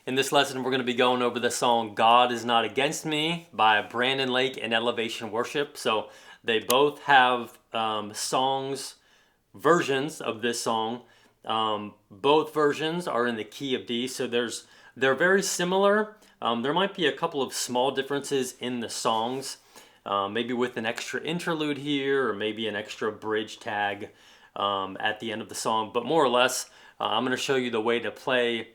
In this lesson, we're going to be going over the song God Is Not Against Me by Brandon Lake and Elevation Worship. So they both have versions of this song. Both versions are in the key of D, so they're very similar. There might be a couple of small differences in the songs, maybe with an extra interlude here or maybe an extra bridge tag at the end of the song. But more or less, I'm going to show you the way to play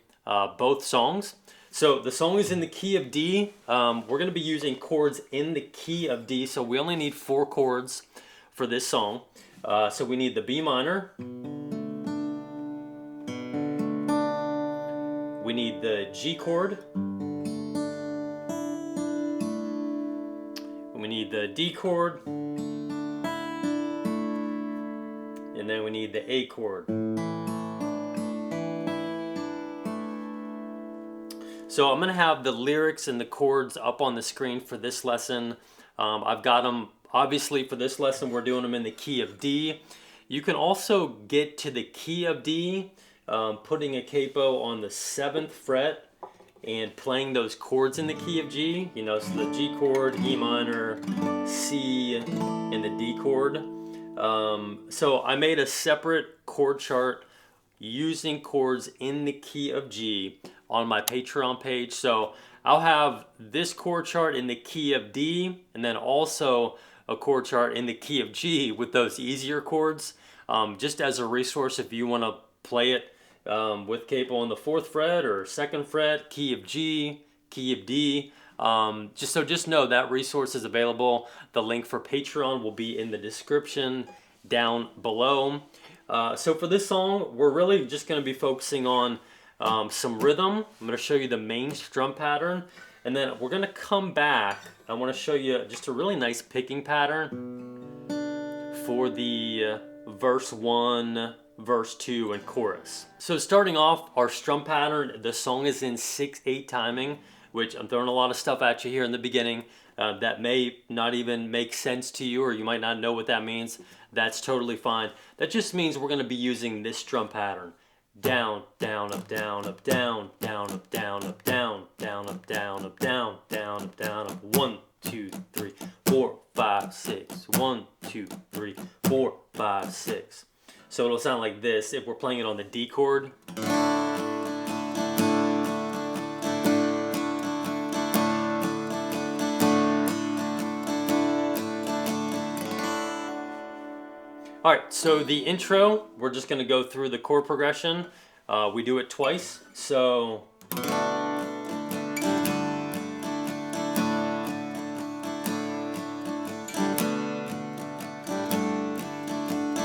both songs. So the song is in the key of D. We're going to be using chords in the key of D, so we only need 4 chords for this song. So we need the B minor, we need the G chord, we need the D chord, and then we need the A chord. So I'm going to have the lyrics and the chords up on the screen for this lesson. I've got them, obviously for this lesson we're doing them in the key of D. You can also get to the key of D putting a capo on the 7th fret and playing those chords in the key of G. You know, so the G chord, E minor, C, and the D chord. So I made a separate chord chart using chords in the key of G on my Patreon page. So I'll have this chord chart in the key of D and then also a chord chart in the key of G with those easier chords, just as a resource if you want to play it with capo on the 4th fret or 2nd fret, key of G, key of D. Just know that resource is available. The link for Patreon will be in the description down below. So for this song, we're really just going to be focusing on some rhythm. I'm going to show you the main strum pattern, and then we're going to come back. I want to show you just a really nice picking pattern for the verse 1, verse 2, and chorus. So starting off our strum pattern, the song is in 6/8 timing, which I'm throwing a lot of stuff at you here in the beginning that may not even make sense to you, or you might not know what that means. That's totally fine. That just means we're going to be using this strum pattern. Down, down, up, down, up, down, down, up, down, up, down, down, up, down, up, down, down, up, down, up. 1, 2, 3, 4, 5, 6. 1, 2, 3, 4, 5, 6. So it'll sound like this if we're playing it on the D chord. Alright, so the intro, we're just going to go through the chord progression. We do it twice, so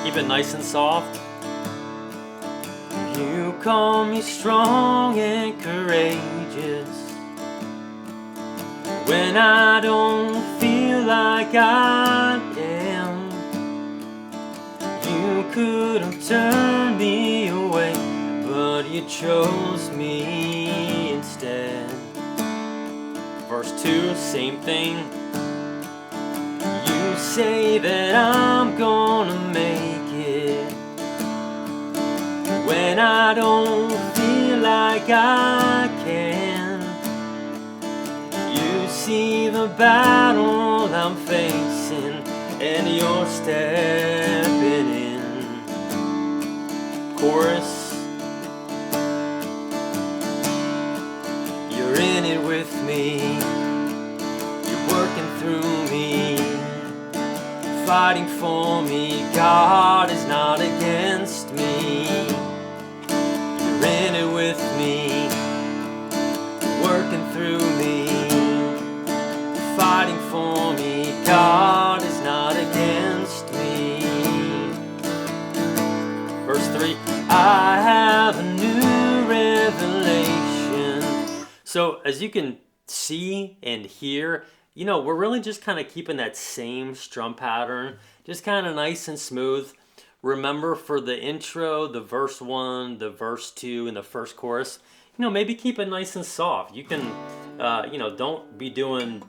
keep it nice and soft. You call me strong and courageous when I don't feel like I am. You could have turned me away, but you chose me instead. Verse 2, same thing. You say that I'm gonna make it when I don't feel like I can. You see the battle I'm facing and you're stepping in. Chorus, you're in it with me, you're working through me, fighting for me. God is not against me. You're in it with me, working through me, fighting for me. God is not against me. Verse 3, I have a new revelation. So as you can see and hear, you know, we're really just kind of keeping that same strum pattern, just kind of nice and smooth. Remember, for the intro, the verse 1, the verse 2, and the first chorus, you know, maybe keep it nice and soft. You can, you know, don't be doing,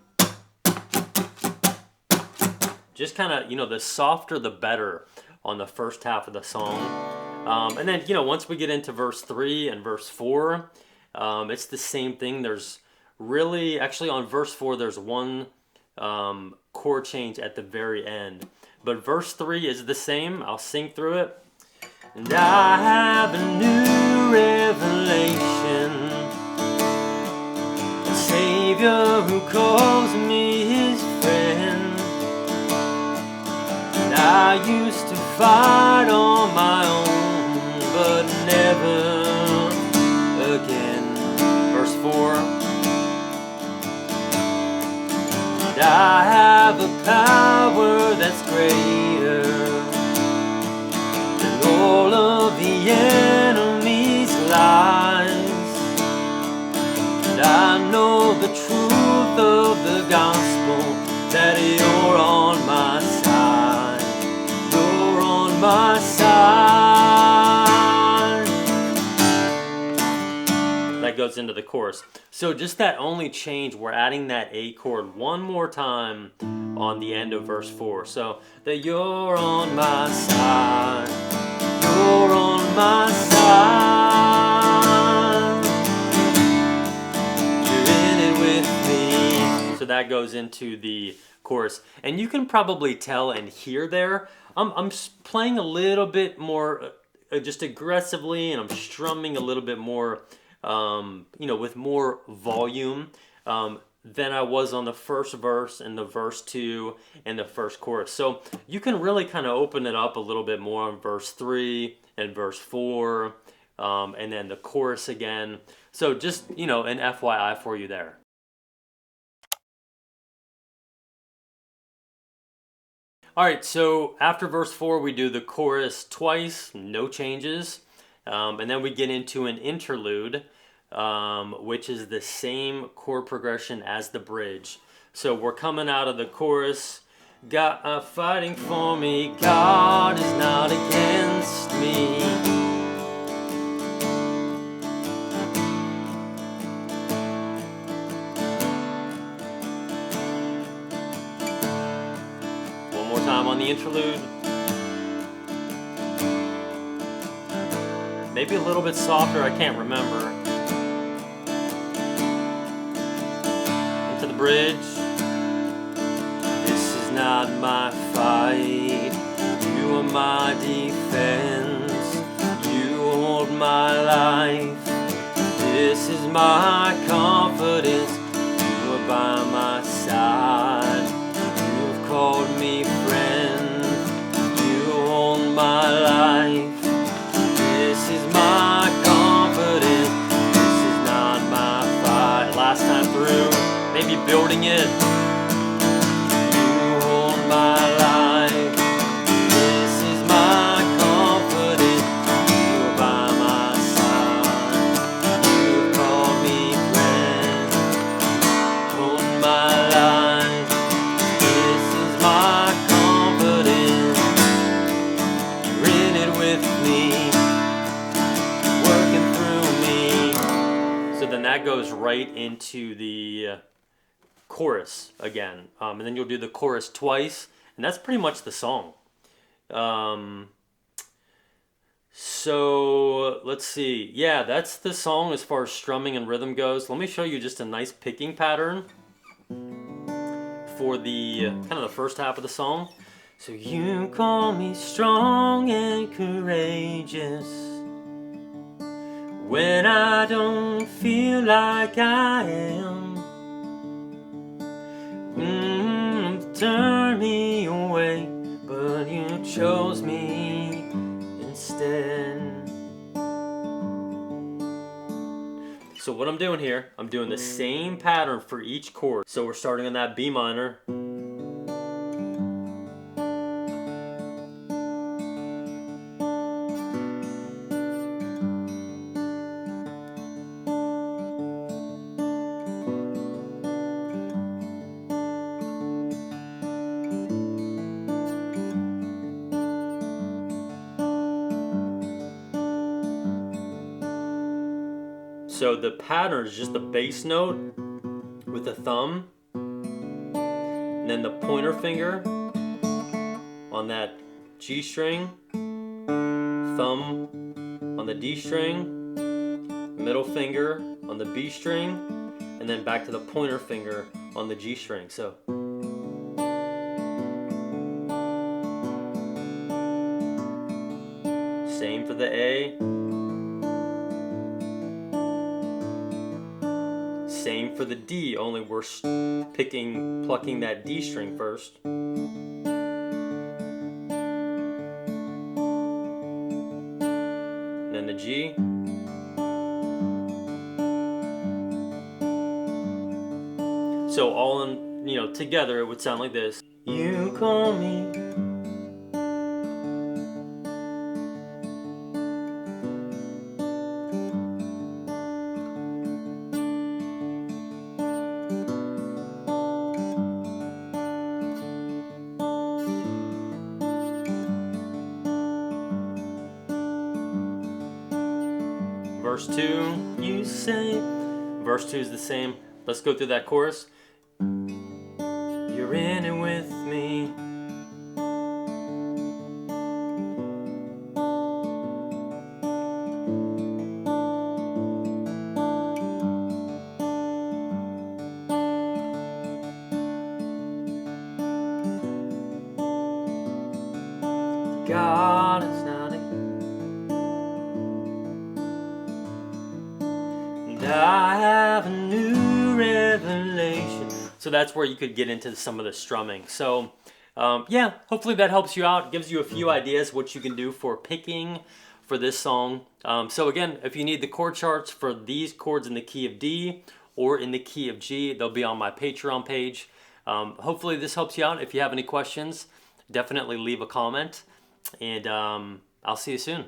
just kind of, you know, the softer the better on the first half of the song. And then, you know, once we get into verse 3 and verse 4, It's the same thing. There's really, actually on verse 4, there's one chord change at the very end. But verse 3 is the same. I'll sing through it. And I have a new revelation, a Savior who calls me his friend. And I used to fight on my own, but never again. Verse 4. And I have a power that's greater than all of the enemy's lies. And I know the truth of the gospel, that you're on my side. You're on my side. That goes into the chorus. So just that only change, we're adding that A chord one more time on the end of verse 4. So that you're on my side. You're on my side. You're in it with me. So that goes into the chorus. And you can probably tell and hear there, I'm playing a little bit more just aggressively, and I'm strumming a little bit more, with more volume than I was on the first verse and the verse 2 and the first chorus. So you can really kind of open it up a little bit more on verse 3 and verse 4, and then the chorus again. So just, an FYI for you there. All right, so after verse 4, we do the chorus twice, no changes. And then we get into an interlude, which is the same chord progression as the bridge. So we're coming out of the chorus. God fighting for me, God is not against me. One more time on the interlude. Maybe a little bit softer, I can't remember. Into the bridge. This is not my fight, you are my defense, you hold my life. This is my confidence, you are by my side. You have called me friend, you hold my life. This is my confidence, this is not my fight. Last time through, maybe building it. You hold my life, this is my confidence, you are by my side. You call me friend, hold my life, this is my confidence, you're in it with me. So then that goes right into the chorus again. And then you'll do the chorus twice, and that's pretty much the song. So let's see. Yeah, that's the song as far as strumming and rhythm goes. Let me show you just a nice picking pattern for the kind of the first half of the song. So you call me strong and courageous when I don't feel like I am. Turn me away, but you chose me instead. So what I'm doing here, I'm doing the same pattern for each chord. So we're starting on that B minor. So the pattern is just the bass note with the thumb, and then the pointer finger on that G string, thumb on the D string, middle finger on the B string, and then back to the pointer finger on the G string. So same for the A. Same for the D, only we're plucking that D string first. And then the G. So all in, together it would sound like this. You call me. Verse 2, you say. Verse 2 is the same. Let's go through that chorus. You're in it with me. God is not a... And I have a new revelation. So that's where you could get into some of the strumming. So yeah, hopefully that helps you out. Gives you a few ideas what you can do for picking for this song. So again, if you need the chord charts for these chords in the key of D or in the key of G, they'll be on my Patreon page. Hopefully this helps you out. If you have any questions, definitely leave a comment. And I'll see you soon.